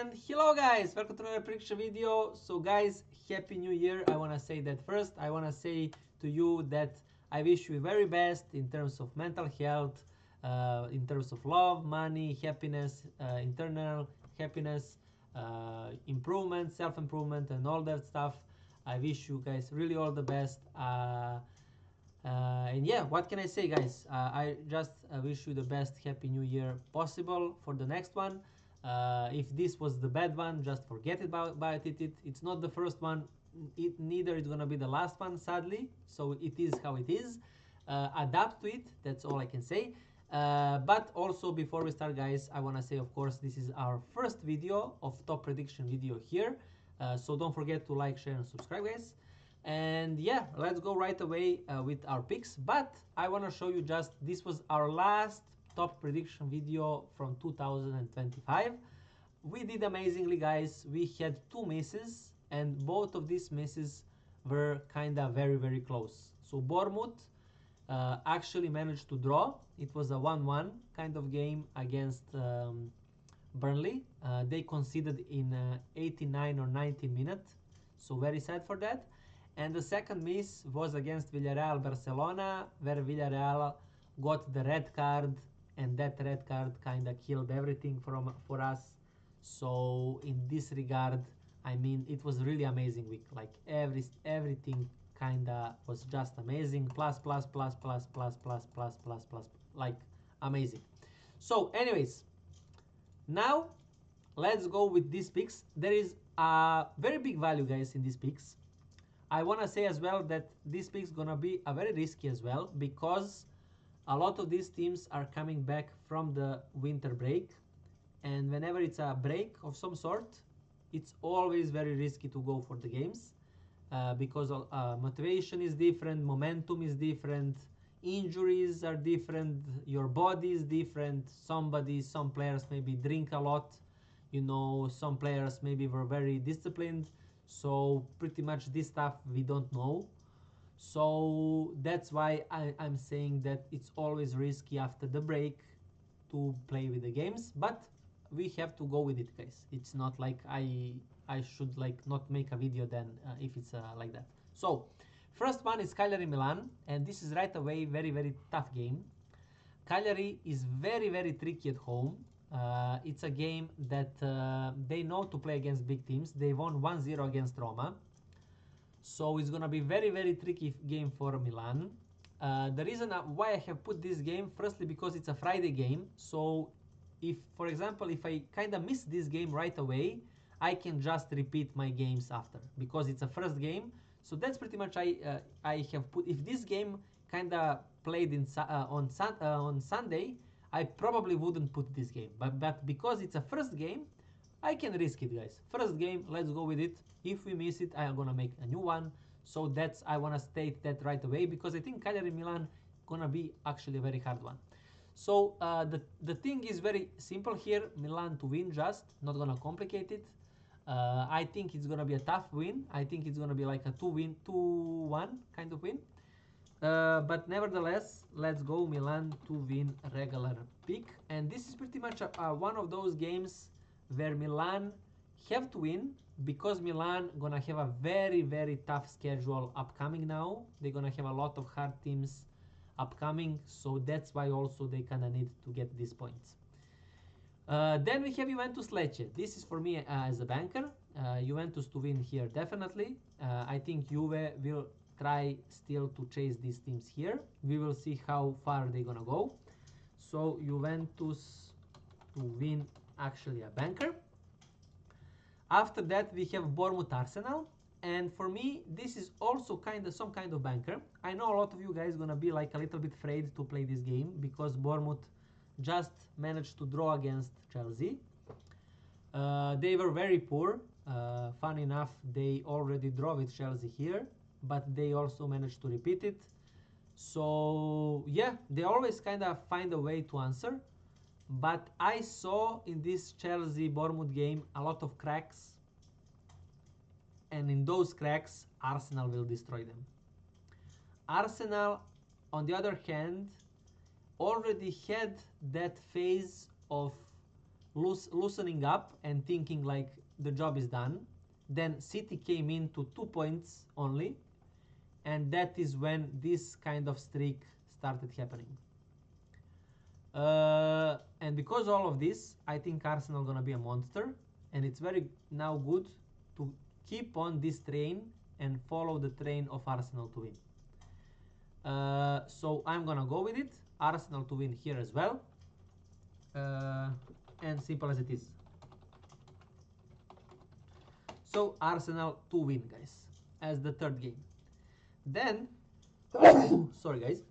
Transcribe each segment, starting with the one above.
And hello guys, welcome to another prediction video. So guys, happy new year. I want to say that first. I want to say to you that I wish you the very best in terms of mental health, in terms of love, money, happiness, internal happiness, improvement, self-improvement, and all that stuff. I wish you guys really all the best. And yeah, what can I say, guys? I just wish you the best happy new year possible for the next one. If this was the bad one, just forget about it. It's not the first one. Neither it's gonna be the last one, sadly. So it is how it is. Adapt to it. That's all I can say. But also before we start, guys, I wanna say, of course, this is our first video of top prediction video here. So don't forget to like, share, and subscribe, guys. And yeah, let's go right away with our picks. But I want to show you just this was our last top prediction video from 2025. We did amazingly, guys. We had two misses, and both of these misses were kind of very close. So Bournemouth actually managed to draw. It was a 1-1 kind of game against Burnley. They conceded in 89 or 90 minutes, so very sad for that. And the second miss was against Villarreal Barcelona, where Villarreal got the red card, and that red card kind of killed everything for us. So in this regard, I mean, it was really amazing week. Like everything kind of was just amazing. Plus, like amazing. So anyways, now let's go with these picks. There is a very big value, guys, in these picks. I want to say as well that this pick is going to be a very risky as well, because a lot of these teams are coming back from the winter break, and whenever it's a break of some sort, it's always very risky to go for the games because motivation is different, momentum is different, injuries are different, your body is different. Some players maybe drink a lot, you know, some players maybe were very disciplined. So pretty much this stuff we don't know. So that's why I'm saying that it's always risky after the break to play with the games, but we have to go with it, guys. It's not like I should like not make a video then if it's like that. So first one is Cagliari Milan, and this is right away very tough game. Cagliari is very tricky at home. It's a game that they know to play against big teams. They won 1-0 against Roma. So it's going to be very tricky game for Milan. The reason why I have put this game, firstly, because it's a Friday game. So if, for example, if I kind of miss this game right away, I can just repeat my games after, because it's a first game. So that's pretty much I have put. If this game kind of played on Sunday, I probably wouldn't put this game, but because it's a first game, I can risk it, guys. First game, let's go with it. If we miss it, I'm gonna make a new one. So that's, I wanna state that right away, because I think Cagliari Milan gonna be actually a very hard one. So the thing is very simple here. Milan to win, just not gonna complicate it. I think it's gonna be a tough win. I think it's gonna be like a 2-1 kind of win. But nevertheless, let's go Milan to win regular pick. And this is pretty much one of those games where Milan have to win, because Milan gonna have a very tough schedule upcoming now. They're gonna have a lot of hard teams upcoming, so that's why also they kind of need to get these points. Then we have Juventus Lecce. This is for me as a banker. Juventus to win here definitely. I think Juve will try still to chase these teams here. We will see how far they're gonna go. So Juventus to win, actually a banker. After that we have Bournemouth Arsenal, and for me this is also some kind of banker. I know a lot of you guys gonna be like a little bit afraid to play this game, because Bournemouth just managed to draw against Chelsea. They were very poor. Fun enough, they already draw with Chelsea here, but they also managed to repeat it. So yeah, they always kind of find a way to answer. But I saw in this Chelsea Bournemouth game a lot of cracks, and in those cracks Arsenal will destroy them. Arsenal, on the other hand, already had that phase of loosening up and thinking like the job is done. Then City came in to 2 points only, and that is when this kind of streak started happening. And because all of this, I think Arsenal gonna be a monster, and it's very now good to keep on this train and follow the train of Arsenal to win. So I'm gonna go with it. Arsenal to win here as well. And simple as it is. So Arsenal to win, guys, as the third game. Then, sorry guys.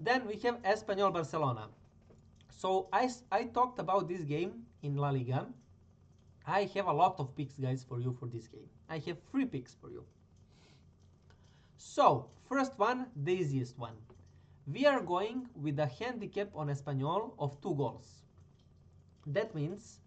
Then we have Espanyol Barcelona. So I talked about this game in La Liga. I have a lot of picks, guys, for you for this game. I have 3 picks for you. So, first one, the easiest one. We are going with a handicap on Espanyol of 2 goals. That means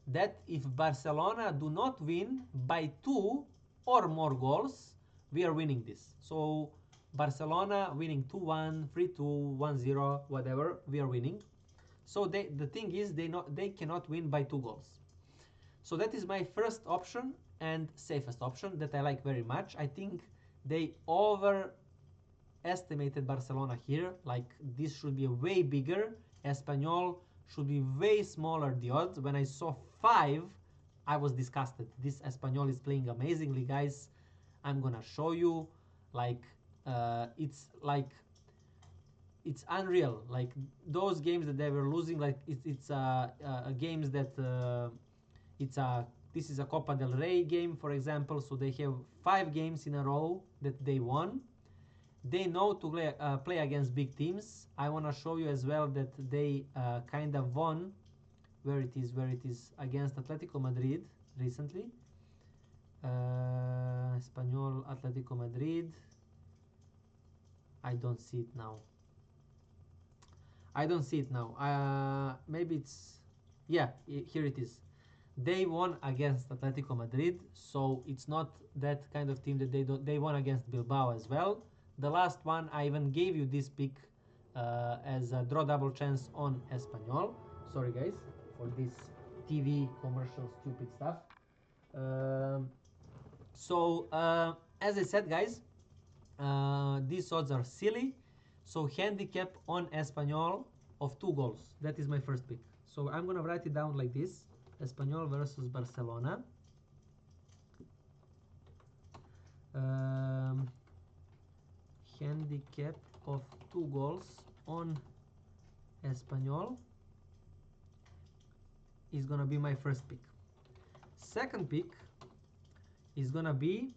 that if Barcelona do not win by 2 or more goals, we are winning this. So, Barcelona winning 2-1, 3-2, 1-0, whatever, we are winning. So the thing is, they cannot win by 2 goals. So that is my first option and safest option that I like very much. I think they overestimated Barcelona here. Like, this should be way bigger. Espanyol should be way smaller, the odds. When I saw 5, I was disgusted. This Espanyol is playing amazingly, guys. I'm gonna show you. Like, it's unreal. Like, those games that they were losing, like it's games that this is a Copa del Rey game, for example. So they have 5 games in a row that they won. They know to play against big teams. I want to show you as well that they kind of won. Where it is against Atletico Madrid recently. Espanyol, Atletico Madrid. I don't see it now. Maybe it's, yeah, here it is. They won against Atletico Madrid, so it's not that kind of team that they won against Bilbao as well. The last one, I even gave you this pick as a draw double chance on Espanyol. Sorry guys for this TV commercial stupid stuff. As I said, guys, these odds are silly. So handicap on Espanyol of 2 goals. That is my first pick. So I'm gonna write it down like this: Espanyol versus Barcelona. Handicap of 2 goals on Espanyol is gonna be my first pick. Second pick is gonna be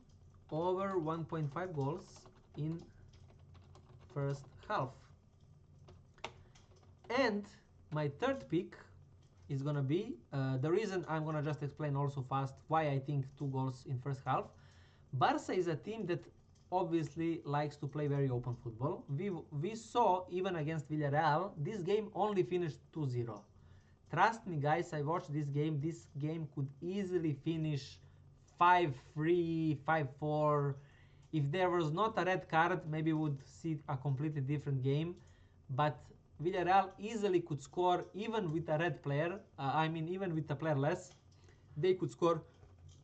over 1.5 goals in first half. And my third pick is gonna be the reason. I'm gonna just explain also fast why I think 2 goals in first half. Barca is a team that obviously likes to play very open football. We saw even against Villarreal, this game only finished 2-0. Trust me, guys, I watched this game. This game could easily finish 5-3, 5-4. If there was not a red card, maybe we would see a completely different game. But Villarreal easily could score even with a red player. Even with a player less, they could score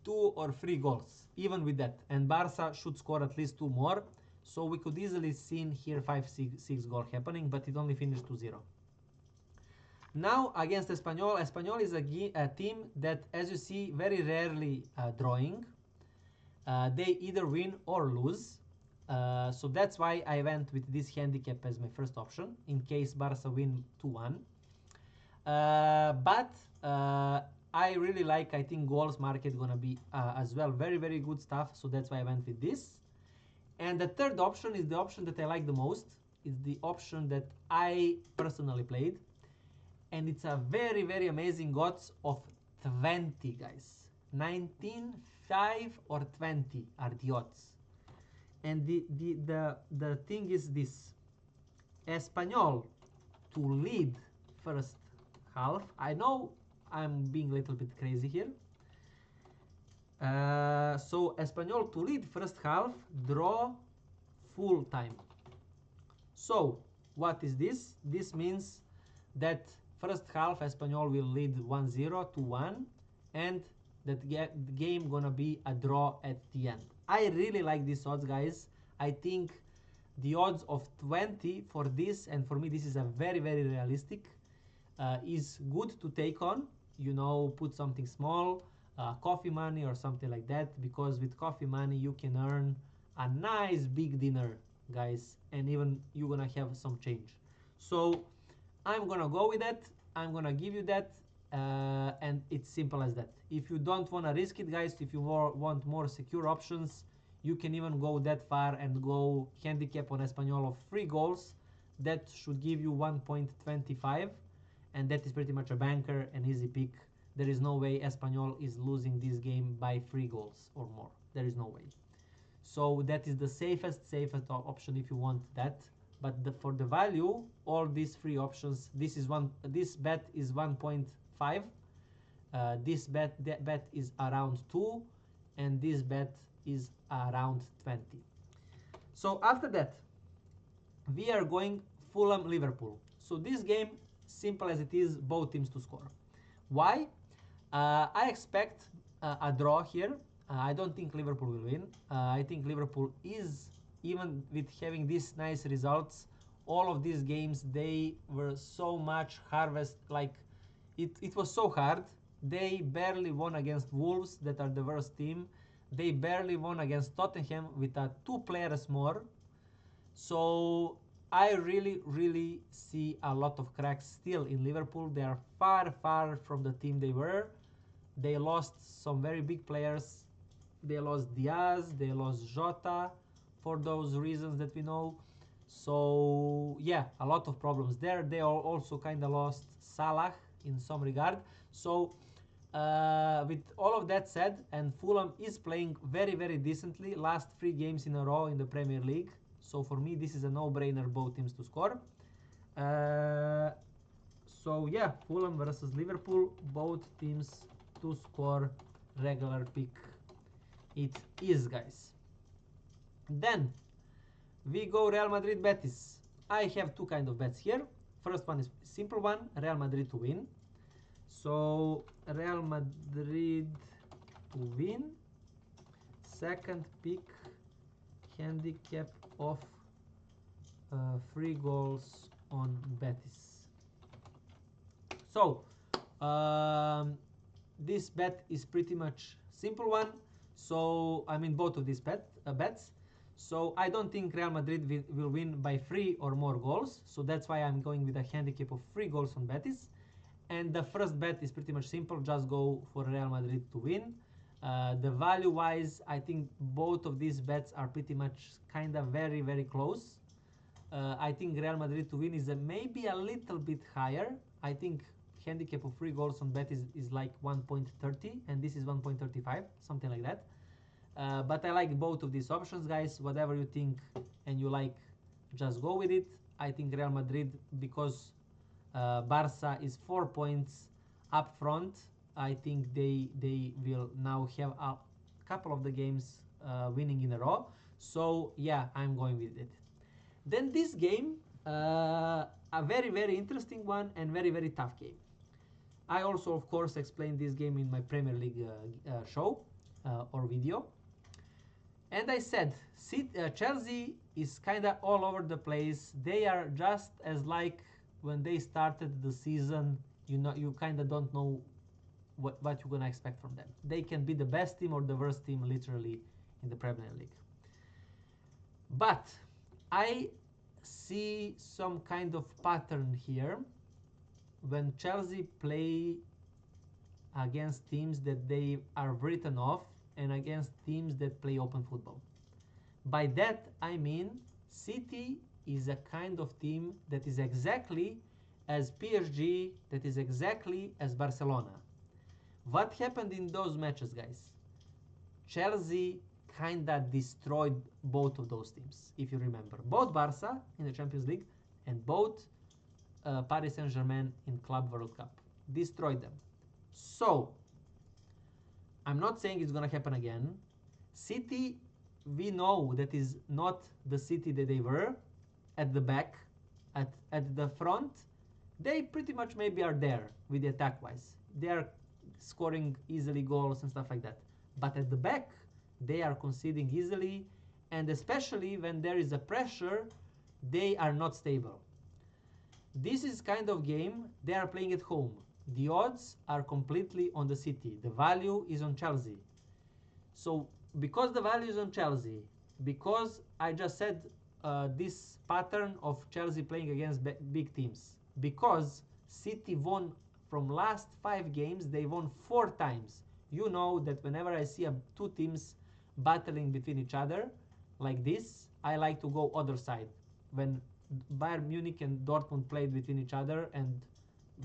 2 or 3 goals, even with that. And Barca should score at least 2 more. So we could easily see here 5-6 goal happening, but it only finished 2-0. Now against Espanyol, Espanyol is a team that, as you see, very rarely drawing. They either win or lose. So that's why I went with this handicap as my first option, in case Barca win 2-1. But I really like, I think goals market gonna be as well very, very good stuff. So that's why I went with this. And the third option is the option that I like the most. It's the option that I personally played. And it's a very, very amazing odds of 20, guys. 19, 5 or 20 are the odds. And the thing is this: Espanyol to lead first half. I know I'm being a little bit crazy here. So Espanyol to lead first half, draw full time. So what is this? This means that First half, Espanyol will lead 1-0 to 1, and that the game gonna be a draw at the end. I really like these odds, guys. I think the odds of 20 for this, and for me this is a very, very realistic, is good to take on. You know, put something small, coffee money or something like that, because with coffee money you can earn a nice big dinner, guys, and even you're gonna have some change. So I'm gonna go with that. I'm gonna give you that, and it's simple as that. If you don't wanna risk it, guys, if you want more secure options, you can even go that far and go handicap on Espanyol of 3 goals. That should give you 1.25, and that is pretty much a banker, an easy pick. There is no way Espanyol is losing this game by 3 goals or more. There is no way. So that is the safest option if you want that. But for the value, all these 3 options, this bet is 1.5, this bet is around 2, and this bet is around 20. So after that, we are going Fulham Liverpool. So this game, simple as it is, both teams to score. Why? I expect a draw here. I don't think Liverpool will win. I think Liverpool is, even with having these nice results, all of these games, they were so much harvest, like it was so hard. They barely won against Wolves, that are the worst team. They barely won against Tottenham with 2 players more. So I really, really see a lot of cracks still in Liverpool. They are far, far from the team they were. They lost some very big players. They lost Diaz, they lost Jota, for those reasons that we know. So yeah, a lot of problems there. They also kind of lost Salah in some regard. So with all of that said, and Fulham is playing very, very decently, last 3 games in a row in the Premier League. So for me, this is a no-brainer, both teams to score. So yeah, Fulham versus Liverpool, both teams to score, regular pick it is, guys. Then we go Real Madrid Betis. I have 2 kind of bets here. First one is simple one, Real Madrid to win. So Real Madrid to win. Second pick, handicap of 3 goals on Betis. So this bet is pretty much simple one. So I mean both of these bets. So I don't think Real Madrid will win by 3 or more goals. So that's why I'm going with a handicap of 3 goals on Betis. And the first bet is pretty much simple. Just go for Real Madrid to win. The value wise, I think both of these bets are pretty much kind of very, very close. I think Real Madrid to win is maybe a little bit higher. I think handicap of 3 goals on Betis is like 1.30, and this is 1.35, something like that. But I like both of these options, guys. Whatever you think and you like, just go with it. I think Real Madrid, because Barca is 4 points up front, I think they will now have a couple of the games winning in a row. So yeah, I'm going with it. Then this game, a very, very interesting one and very, very tough game. I also, of course, explained this game in my Premier League show or video. And I said, Chelsea is kind of all over the place. They are just as like when they started the season, you kind of don't know what you're going to expect from them. They can be the best team or the worst team, literally, in the Premier League. But I see some kind of pattern here when Chelsea play against teams that they are written off and against teams that play open football. By that I mean City is a kind of team that is exactly as PSG, that is exactly as Barcelona. What happened in those matches, guys? Chelsea kinda destroyed both of those teams, if you remember. Both Barca in the Champions League and both Paris Saint-Germain in Club World Cup. Destroyed them. So, I'm not saying it's gonna happen again. City, we know that is not the City that they were at the back. At the front, they pretty much maybe are there with the attack wise. They are scoring easily goals and stuff like that. But at the back, they are conceding easily, and especially when there is a pressure, they are not stable. This is kind of game they are playing at home. The odds are completely on the City. The value is on Chelsea. So because the value is on Chelsea, because I just said this pattern of Chelsea playing against big teams, because City won from last 5 games, they won 4 times. You know that whenever I see two teams battling between each other like this, I like to go other side. When Bayern Munich and Dortmund played between each other and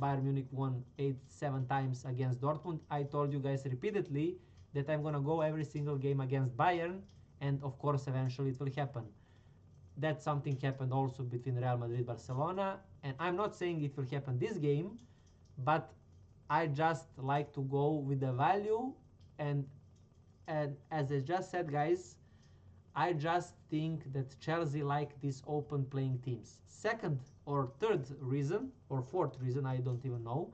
Bayern Munich won 7 times against Dortmund, I told you guys repeatedly that I'm gonna go every single game against Bayern, and of course eventually it will happen. That something happened also between Real Madrid Barcelona, and I'm not saying it will happen this game, but I just like to go with the value, and as I just said, guys, I just think that Chelsea like these open playing teams. Second or third reason, or fourth reason, I don't even know,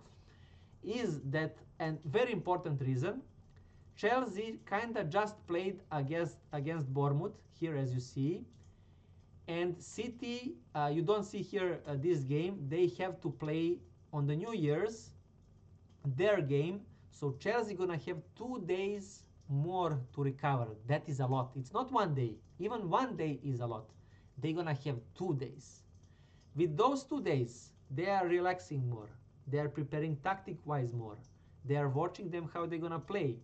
is that, and very important reason, Chelsea kinda just played against Bournemouth here, as you see, and City, you don't see here this game. They have to play on the New Year's their game, so Chelsea gonna have 2 days more to recover. That is a lot. It's not 1 day. Even 1 day is a lot. They're gonna have 2 days. With those 2 days, they are relaxing more. They are preparing tactic-wise more. They are watching them how they're gonna play.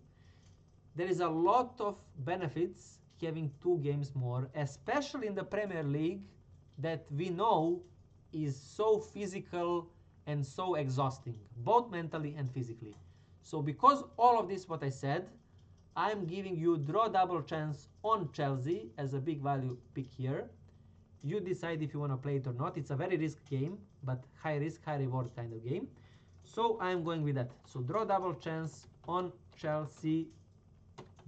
There is a lot of benefits having 2 games more, especially in the Premier League, that we know is so physical and so exhausting, both mentally and physically. So because all of this what I said, I'm giving you draw double chance on Chelsea as a big value pick here. You decide if you want to play it or not. It's a very risk game, but high risk, high reward kind of game. So I'm going with that. So draw double chance on Chelsea,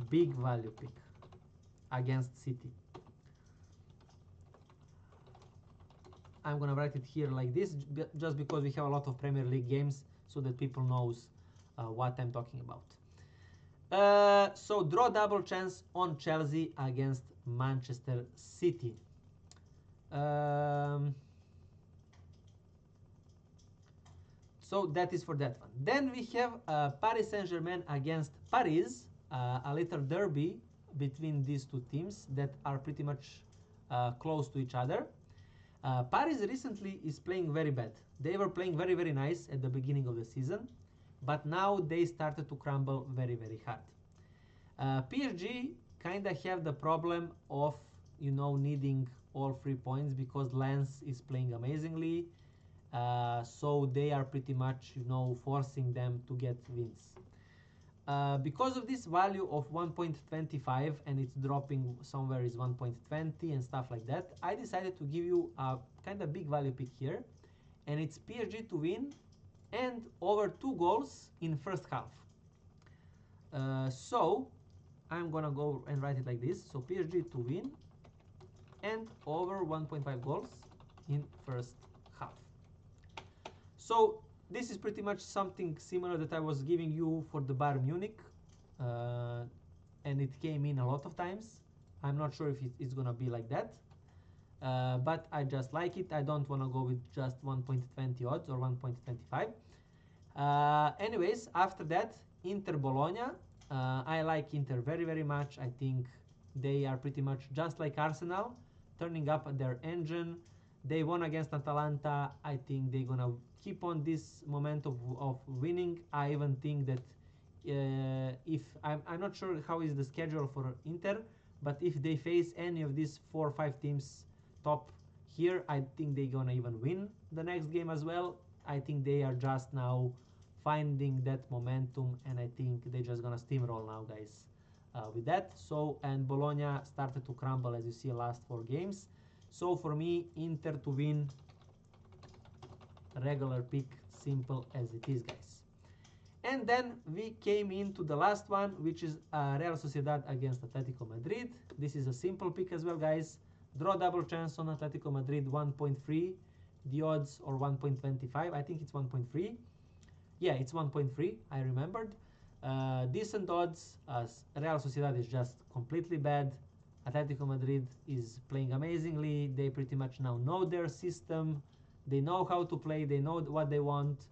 big value pick against City. I'm gonna write it here like this, just because we have a lot of Premier League games, so that people knows what I'm talking about. So draw double chance on Chelsea against Manchester City. So that is for that one. Then we have Paris Saint-Germain against Paris, a little derby between these two teams that are pretty much close to each other. Paris recently is playing very bad. They were playing very, very nice at the beginning of the season, but now they started to crumble very, very hard. PSG kind of have the problem of, needing all 3 points because Lens is playing amazingly. So they are pretty much, forcing them to get wins. Because of this value of 1.25 and it's dropping somewhere is 1.20 and stuff like that, I decided to give you a kind of big value pick here, and it's PSG to win and over 2 goals in first half. So I'm gonna go and write it like this. So PSG to win and over 1.5 goals in first half. So this is pretty much something similar that I was giving you for the Bayern Munich, and it came in a lot of times. I'm not sure if it's gonna be like that, but I just like it. I don't want to go with just 1.20 odds or 1.25. Anyways, after that, Inter Bologna. I like Inter very, very much. I think they are pretty much just like Arsenal, turning up their engine. They won against Atalanta. I think they're gonna keep on this momentum of winning. I even think that if I'm not sure how is the schedule for Inter, but if they face any of these 4 or 5 teams top here, I think they're gonna even win the next game as well. I think they are just now finding that momentum, and I think they're just gonna steamroll now, guys, with that. So, and Bologna started to crumble, as you see, last 4 games. So for me, Inter to win, regular pick, simple as it is, guys. And then we came into the last one, which is Real Sociedad against Atletico Madrid. This is a simple pick as well, guys. Draw double chance on Atletico Madrid 1.3 the odds, or 1.25. I think it's 1.3. Yeah, it's 1.3. I remembered. Decent odds. Real Sociedad is just completely bad. Atletico Madrid is playing amazingly. They pretty much now know their system. They know how to play. They know what they want,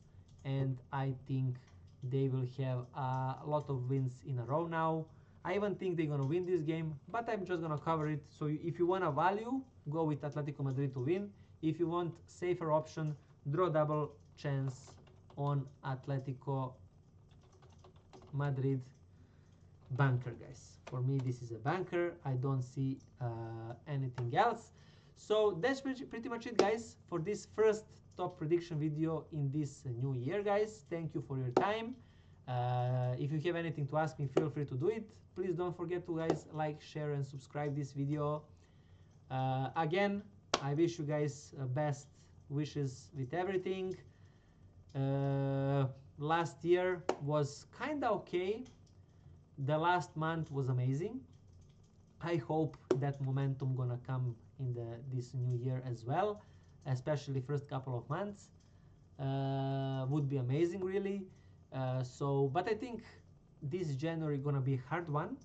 and I think they will have a lot of wins in a row now. I even think they're gonna win this game, but I'm just gonna cover it. So if you want a value, go with Atletico Madrid to win. If you want safer option, draw double chance on Atletico Madrid banker, guys. For me, this is a banker. I don't see anything else. So that's pretty much it, guys, for this first top prediction video in this new year, guys. Thank you for your time. If you have anything to ask me, feel free to do it. Please don't forget to, guys, like, share, and subscribe this video. Again, I wish you guys best wishes with everything. Last year was kinda okay. The last month was amazing. I hope that momentum gonna come in this new year as well, especially first couple of months. Would be amazing, really. But I think this January gonna be a hard one,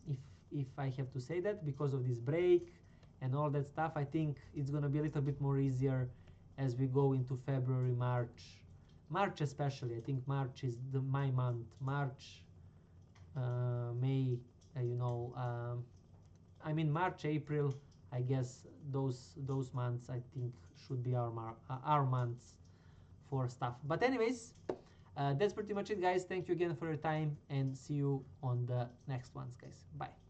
if I have to say that, because of this break and all that stuff. I think it's gonna be a little bit more easier as we go into February, March especially. I think March is my month. March, May, I mean March, April. I guess those months I think should be our months for stuff. But anyways, that's pretty much it, guys. Thank you again for your time, and see you on the next ones, guys. Bye.